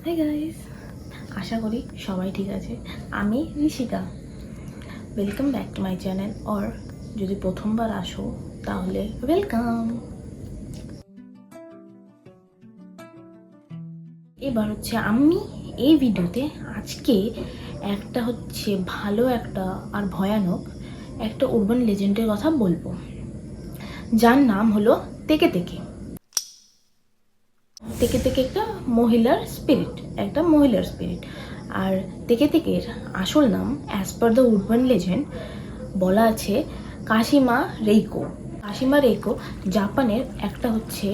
Hi guys, আশা করি সবাই ঠিক আছে। আমি Nishika. Welcome back to my channel, or যদি প্রথমবার আসো তাহলে ওয়েলকাম। এবার হচ্ছে আমি এই ভিডিওতে আজকে একটা হচ্ছে ভালো একটা আর ভয়ানক একটা উরবান লেজেন্ডের কথা বলবো, যার নাম হলো তেকে তেকে। তেকে তেকে একটা মহিলার স্পিরিট। আর তেকে তেকের আসল নাম as per the urban legend বলা আছে কাশিমা রেইকো। কাশিমা রেইকো জাপানের একটা হচ্ছে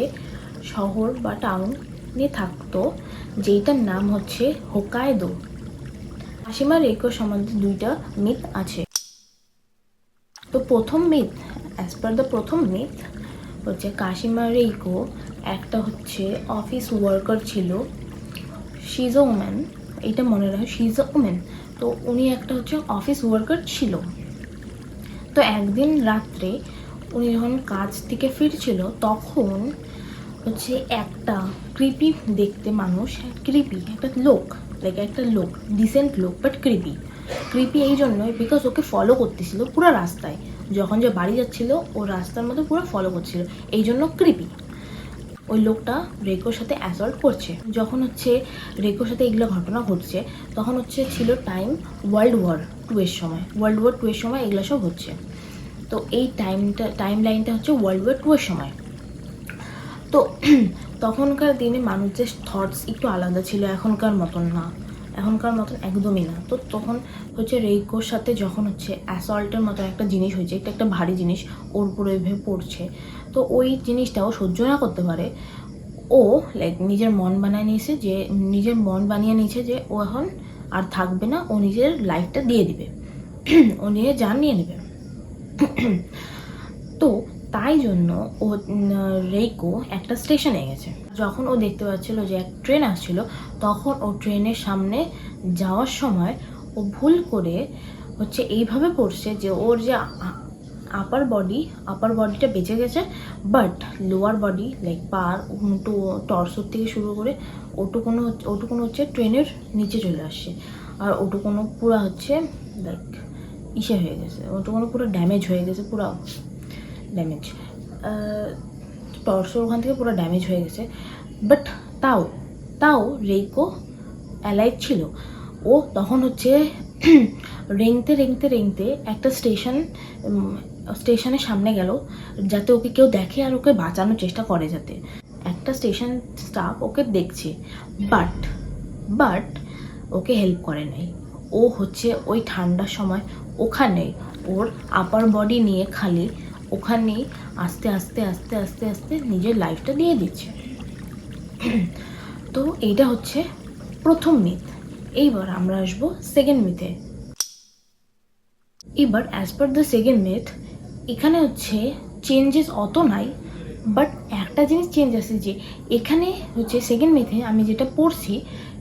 শহর বা টাউনে থাকতো, যেইটার নাম হচ্ছে হোকাইদো। কাশিমা রেইকো সম্বন্ধে দুইটা মিথ আছে। তো প্রথম মিথ, অ্যাজ পার দ্য প্রথম মিথ হচ্ছে কাশিমা রেইকো একটা হচ্ছে অফিস ওয়ার্কার ছিল। শি ইজ আ ওম্যান, এটা মনে রাখো, শি ইজ আ ওম্যান। তো উনি একটা হচ্ছে অফিস ওয়ার্কার ছিল। তো একদিন রাত্রে উনি যখন কাজ থেকে ফিরছিল তখন হচ্ছে একটা ক্রিপি দেখতে মানুষ, ক্রিপি একটা লোক, একটা লোক, ডিসেন্ট লোক বাট ক্রিপি এই জন্যই বিকজ ওকে ফলো করতেছিল পুরো রাস্তায়। যখন যে বাড়ি যাচ্ছিল ও রাস্তার মধ্যে পুরো ফলো করছিল, এই জন্য ক্রিপি। ওই লোকটা রেকোর সাথে অ্যাসল্ট করছে। যখন হচ্ছে রেকোর সাথে এগুলো ঘটনা ঘটছে তখন হচ্ছে ছিল ওয়ার্ল্ড ওয়ার টু এর সময় এগুলো সব হচ্ছে। তো এই টাইম লাইনটা হচ্ছে ওয়ার্ল্ড ওয়ার 2 এর সময়। তো তখনকার দিনে মানুষদের থটস একটু আলাদা ছিল, এখনকার মতন একদমই না। তো তখন হচ্ছে রেইকোর সাথে যখন হচ্ছে অ্যাসল্টের মতো একটা জিনিস হয়েছে, একটা ভারী জিনিস ওর উপরে ভেবে পড়ছে, তো ওই জিনিসটা ও সহ্য না করতে পারে। ও নিজের মন বানিয়ে নিয়েছে যে ও এখন আর থাকবে না, ও নিজের লাইফটা দিয়ে দিবে, ও নিজের জান নিয়ে নেবে। তো তাই জন্য ও রেইকো একটা স্টেশনে গেছে। যখন ও দেখতে পাচ্ছিল যে এক ট্রেন আসছিল, তখন ও ট্রেনের সামনে যাওয়ার সময় ও ভুল করে হচ্ছে এইভাবে পড়ছে যে ওর যে আপার বডিটা বেঁচে গেছে, বাট লোয়ার বডি পার টর্সোর থেকে শুরু করে ওটুকুনো হচ্ছে ট্রেনের নিচে চলে আসছে। আর ওটুকুনো পুরো হচ্ছে হয়ে গেছে, ওটুকুনো পুরো ড্যামেজ হয়ে গেছে, টর্সোর ওখান থেকে পুরো ড্যামেজ হয়ে গেছে। বাট তাও রেইকো অ্যালাইভ ছিল। ও তখন হচ্ছে রেংতে একটা স্টেশনের সামনে গেল, যাতে ওকে কেউ দেখে আর ওকে বাঁচানোর চেষ্টা করে, যাতে একটা স্টেশন স্টাফ ওকে দেখছে, বাট ওকে হেল্প করে নাই। ও হচ্ছে ওই ঠান্ডার সময় ওখানে ওর আপার বডি নিয়ে খালি ওখানেই আস্তে আস্তে নিজের লাইফটা দিয়ে দিচ্ছে। তো এইটা হচ্ছে প্রথম মিথ। এইবার আমরা আসবো সেকেন্ড মিথে। এবার as per the second myth, এখানে হচ্ছে চেঞ্জেস অত নাই, বাট একটা জিনিস চেঞ্জ আছে যে এখানে হচ্ছে সেকেন্ড মিথে আমি যেটা পড়ছি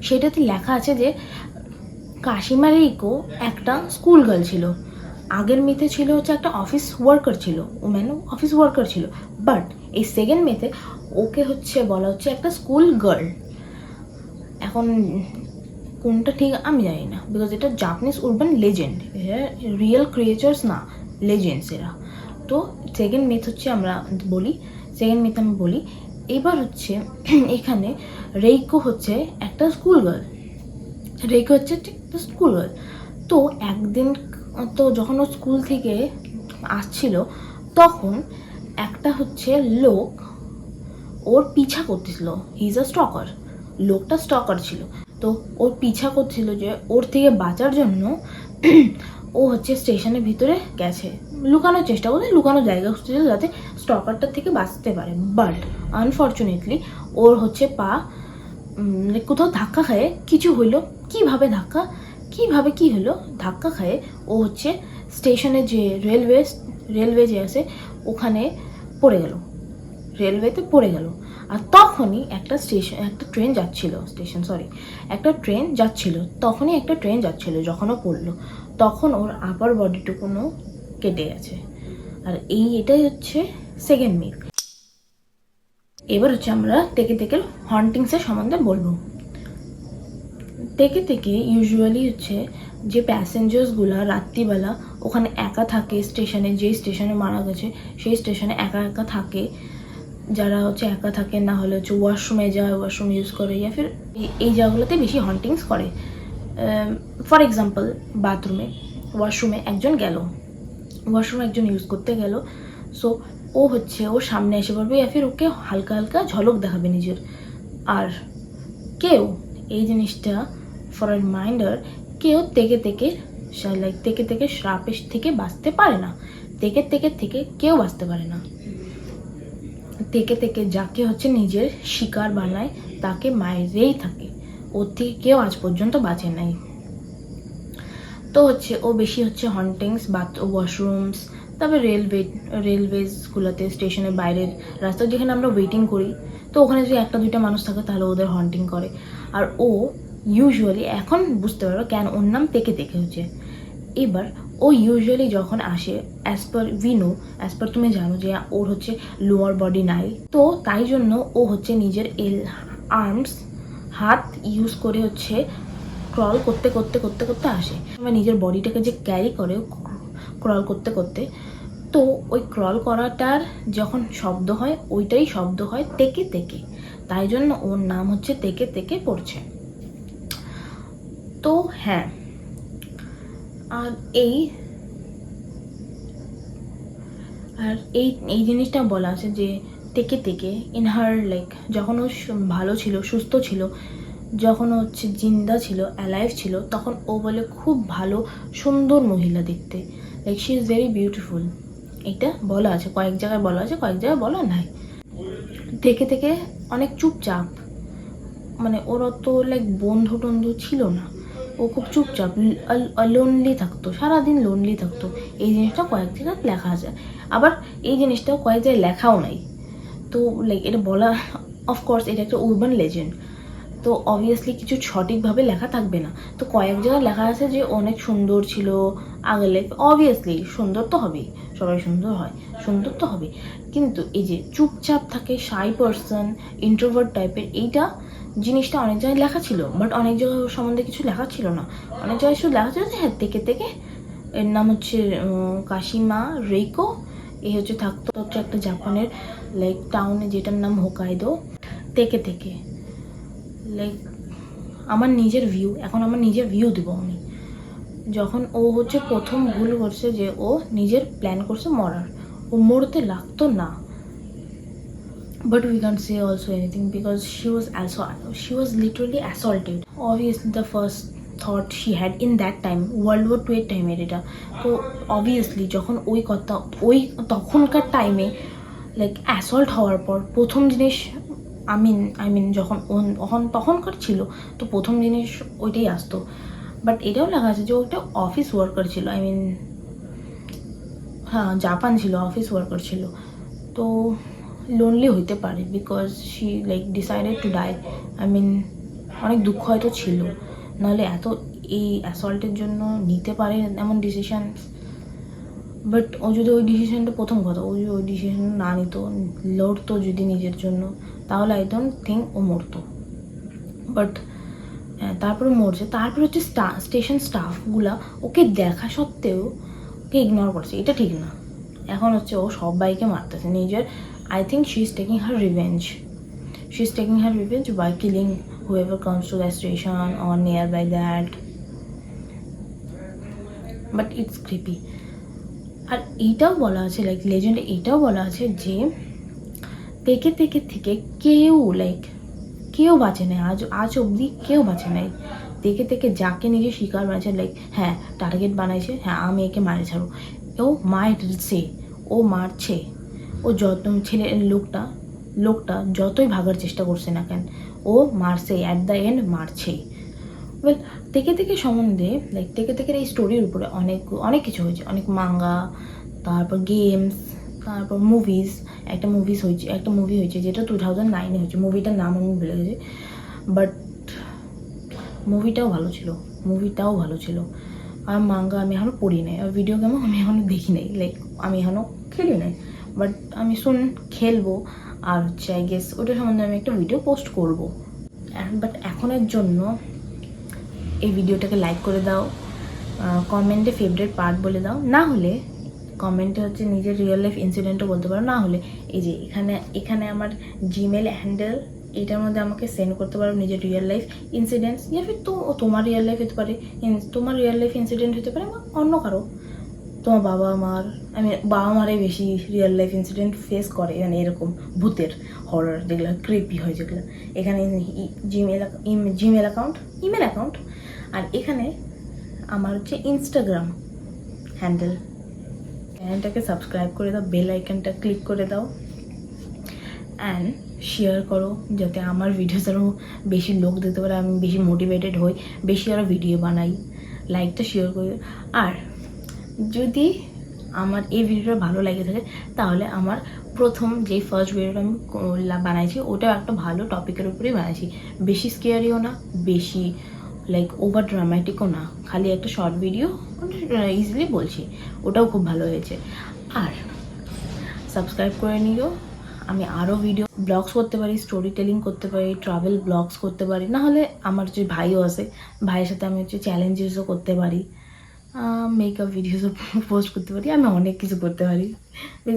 সেটাতে লেখা আছে যে কাশিমা রেইকো একটা স্কুল গার্ল ছিল। আগের মিথে ছিল হচ্ছে একটা অফিস ওয়ার্কার ছিল, অফিস ওয়ার্কার ছিল। বাট এই সেকেন্ড মিথে ওকে হচ্ছে বলা হচ্ছে একটা স্কুল গার্ল। এখন কোনটা ঠিক আমি জানি না, বিকজ এটা Japanese urban legend, real creatures না, লেজেন্ডস এরা। তো সেকেন্ড মিথ হচ্ছে আমি বলি। এবার হচ্ছে এখানে রেইকো হচ্ছে একটা স্কুল গার্ল। তো একদিন তো যখন ও স্কুল থেকে আসছিল তখন একটা হচ্ছে লোক ওর পিছা করতেছিল। হি ইজ আ স্টকার, লোকটা স্টকার ছিল। তো ওর পিছা করছিল যে ওর থেকে বাঁচার জন্য ও হচ্ছে স্টেশনের ভিতরে গেছে, লুকানোর চেষ্টা করছে, লুকানোর জায়গা খুঁজছিল যাতে স্টকারটার থেকে বাঁচতে পারে। বাট আনফর্চুনেটলি ওর হচ্ছে পা কোথাও ধাক্কা খায়, কিছু হইলো, কিভাবে কি হলো, ধাক্কা খায় ও হচ্ছে স্টেশনে যে রেলওয়ে যে আছে ওখানে রেলওয়েতে পড়ে গেল। আর তখনই একটা ট্রেন যাচ্ছিল, যখন ও পড়লো তখন ওর আপার বডিটুকুনো কেটে গেছে। আর এটাই হচ্ছে সেকেন্ড মিথ। এবার হচ্ছে আমরা থেকে হন্টিংসের সম্বন্ধে বলবো। থেকে থেকে ইউজুয়ালি হচ্ছে যে প্যাসেঞ্জার্সগুলো রাত্রিবেলা ওখানে একা থাকে স্টেশনে, যেই স্টেশনে মারা গেছে সেই স্টেশনে একা একা থাকে, যারা হচ্ছে একা থাকে না হলে হচ্ছে ওয়াশরুমে যায়, ওয়াশরুম ইউজ করে, ইয়া ফির এই জায়গাগুলোতে বেশি হন্টিংস করে। ফর এক্সাম্পল বাথরুমে, ওয়াশরুমে একজন গেল, ওয়াশরুমে একজন ইউজ করতে গেল, সো ও হচ্ছে ওর সামনে এসে পড়বে, ইয়া ফির ওকে হালকা হালকা ঝলক দেখাবে নিজের। আর কেউ এই জিনিসটা ফর এ রিমাইন্ডার, কেউ থেকে থেকে শ্রাপের থেকে বাঁচতে পারে না, থেকে কেউ বাঁচতে পারে না। থেকে যাকে হচ্ছে নিজের শিকার বানায় তাকে মায়েরই থাকে, ওর থেকে কেউ আজ পর্যন্ত বাঁচে নাই। তো হচ্ছে ও বেশি হচ্ছে হন্টিংস ওয়াশরুমস, তারপরে রেলওয়েজগুলোতে, স্টেশনের বাইরের রাস্তা যেখানে আমরা ওয়েটিং করি, তো ওখানে যদি একটা দুইটা মানুষ থাকে তাহলে ওদের হন্টিং করে। আর ও ইউজুয়ালি, এখন বুঝতে পারবে কেন ওর নাম থেকে হচ্ছে। এবার ও ইউজুয়ালি যখন আসে, অ্যাজ পার তুমি জানো যে ওর হচ্ছে লোয়ার বডি নাই, তো তাই জন্য ও হচ্ছে নিজের হাত ইউজ করে হচ্ছে ক্রল করতে আসে। নিজের বডিটাকে যে ক্যারি করে ক্রল করতে, তো ওই ক্রল করাটার যখন শব্দ হয় ওইটাই শব্দ হয় থেকে, তাই জন্য ওর নাম হচ্ছে থেকে পড়ছে। তো হ্যাঁ, আর এই জিনিসটা বলা আছে যে থেকে ইন হার লাইক, যখন ও ভালো ছিল, সুস্থ ছিল, যখন ও হচ্ছে জিন্দা ছিল, অ্যালাইভ ছিল, তখন ও বলে খুব ভালো সুন্দর মহিলা দেখতে, like she is very beautiful. এটা বলা আছে, কয়েক জায়গায় বলা আছে, কয়েক জায়গায় বলা নাই। থেকে অনেক চুপচাপ, মানে ওর অত লাইক বন্ধু ছিল না, ও খুব চুপচাপ লোনলি থাকতো, সারাদিন লোনলি থাকতো। এই জিনিসটা কয়েক জায়গায় লেখা আছে, আবার এই জিনিসটাও কয়েক জায়গায় লেখাও নাই। তো লাইক এটা বলা, অফকোর্স এটা একটা উরবান লেজেন্ড, তো অবভিয়াসলি কিছু সঠিকভাবে লেখা থাকবে না। তো কয়েক জায়গায় লেখা আছে যে অনেক সুন্দর ছিল আগে লাইফ, অবভিয়াসলি সুন্দর তো হবেই, সবাই সুন্দর হয়, সুন্দর তো হবে। কিন্তু এই যে চুপচাপ থাকে, শাই পার্সন, ইন্ট্রোভার্ট টাইপের, এইটা জিনিসটা অনেক জায়গায় লেখা ছিল, বাট অনেক জায়গায় সম্বন্ধে কিছু লেখা ছিল না। অনেক জায়গায় শুধু লেখা ছিল যে হ্যাঁ থেকে এর নাম হচ্ছে কাশিমা রেইকো, এই হচ্ছে থাকতো হচ্ছে একটা জাপানের লাইক টাউনে যেটার নাম হোকাইদো। থেকে লাইক আমার নিজের ভিউ দেবো আমি। যখন ও হচ্ছে প্রথম ভুল করছে যে ও নিজের প্ল্যান করছে মরার, ও মরতে লাগতো না, but we can't say also anything because she was literally assaulted. Obviously the first thought she had in that time, World War II এর টাইমের এটা, তো অবভিয়াসলি যখন তখনকার টাইমে লাইক অ্যাসল্ট হওয়ার পর প্রথম জিনিস, আই মিন যখন তখনকার ছিল, তো প্রথম জিনিস ওইটাই আসতো। বাট এটাও লেখা আছে যে ওটা অফিস ওয়ার্কার ছিল, আই মিন হ্যাঁ জাপান ছিল, অফিস ওয়ার্কার ছিল, তো লোনলি হইতে পারে because she like decided to die. I mean অনেক দুঃখ হয়তো ছিল, নাহলে এত এই অ্যাসল্টের জন্য নিতে পারে এমন ডিসিশন। বাট ও যদি ওই ডিসিশনটা, প্রথম কথা ও যদি ওই ডিসিশন না নিত, লড়তো যদি নিজের জন্য, তাহলে আই ডোন্ট থিঙ্ক ও মরতো। বাট তারপরে মরছে, তারপরে হচ্ছে স্টেশন স্টাফগুলা ওকে দেখা সত্ত্বেও ওকে ইগনোর করছে, এটা ঠিক না। এখন হচ্ছে ও সবাইকে মারতেছে নিজের, I think she's taking her revenge. She's taking her revenge by killing whoever comes to the station or nearby that. But it's creepy. আর এইটাও বলা আছে, লাইক লেজেন্ডে এইটাও বলা আছে যে থেকে কেউ বাঁচে নাই, আজ অবধি কেউ বাঁচে নাই। থেকে যাকে নিজে শিকার বানাইছে, লাইক হ্যাঁ টার্গেট বানাইছে, হ্যাঁ আমি একে মারে ছাড়ো, ও মারছে, ও যত লোকটা যতই ভাগার চেষ্টা করছে না কেন, ও মারছে, অ্যাট দ্য এন্ড মারছেই। ওয়েল থেকে সম্বন্ধে লাইক থেকে এই স্টোরির উপরে অনেক কিছু হয়েছে, অনেক মাঙ্গা, তারপর গেমস, তারপর মুভিজ। একটা মুভি হয়েছে যেটা 2009-এ হয়েছে, মুভিটার নাম আমি ভুলে গেছি, বাট মুভিটাও ভালো ছিল। আর মাঙ্গা আমি এখনও পড়ি নাই, আর ভিডিও গেমও আমি এখনও দেখি নাই, লাইক আমি এখনও খেলি নাই, বাট আমি খেলবো। আর হচ্ছে আই গেস ওটা সম্বন্ধে আমি একটা ভিডিও পোস্ট করবো। বাট এখনের জন্য এই ভিডিওটাকে লাইক করে দাও, কমেন্টে ফেভারিট পার্ট বলে দাও, না হলে কমেন্টে হচ্ছে নিজের রিয়েল লাইফ ইনসিডেন্টও বলতে পারো, না হলে এই যে এখানে আমার জিমেল হ্যান্ডেল, এটার মধ্যে আমাকে সেন্ড করতে পারো নিজের রিয়েল লাইফ ইনসিডেন্টস, ইয়া ফির তো তোমার রিয়েল লাইফ হতে পারে, তোমার রিয়েল লাইফ ইনসিডেন্ট হতে পারে বা অন্য কারো, তোমার বাবা মারাই বেশি রিয়েল লাইফ ইনসিডেন্ট ফেস করে, মানে এরকম ভূতের হরর যেগুলো ক্রিপি হয় যেগুলো। এখানে জিমেল অ্যাকাউন্ট, আর এখানে আমার হচ্ছে ইনস্টাগ্রাম হ্যান্ডেল। চ্যানেলটাকে সাবস্ক্রাইব করে দাও, বেল আইকনটা ক্লিক করে দাও অ্যান্ড শেয়ার করো, যাতে আমার ভিডিওস আরও বেশি লোক দেখতে পারে, আমি বেশি মোটিভেটেড হই, বেশি আরও ভিডিও বানাই। লাইকটা শেয়ার করে, আর যদি আমার এই ভিডিওটা ভালো লাগে থাকে তাহলে আমার প্রথম যে ফার্স্ট ভিডিওটা আমি বানাইছি ওটাও একটা ভালো টপিকের উপরেই বানাইছি, বেশি স্কেয়ারিও না, বেশি লাইক ওভার ড্রামাটিকও না, খালি একটা শর্ট ভিডিও, ইজিলি বলছি, ওটাও খুব ভালো হয়েছে। আর সাবস্ক্রাইব করে নিও, আমি আরও ভিডিও ব্লগস করতে পারি, স্টোরি টেলিং করতে পারি, ট্রাভেল ব্লগস করতে পারি, নাহলে আমার যে ভাইও আছে, ভাইয়ের সাথে আমি হচ্ছে চ্যালেঞ্জেসও করতে পারি, মেকআপ ভিডিওসও পোস্ট করতে পারি, আমি অনেক কিছু করতে পারি।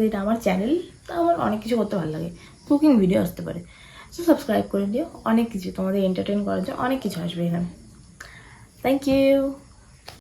এটা আমার চ্যানেল, তো আমার অনেক কিছু করতে ভালো লাগে, কুকিং ভিডিও আসতে পারে। সো সাবস্ক্রাইব করে দিও, অনেক কিছু তোমাদের এন্টারটেন করার জন্য অনেক কিছু আসবে এখানে। Thank you.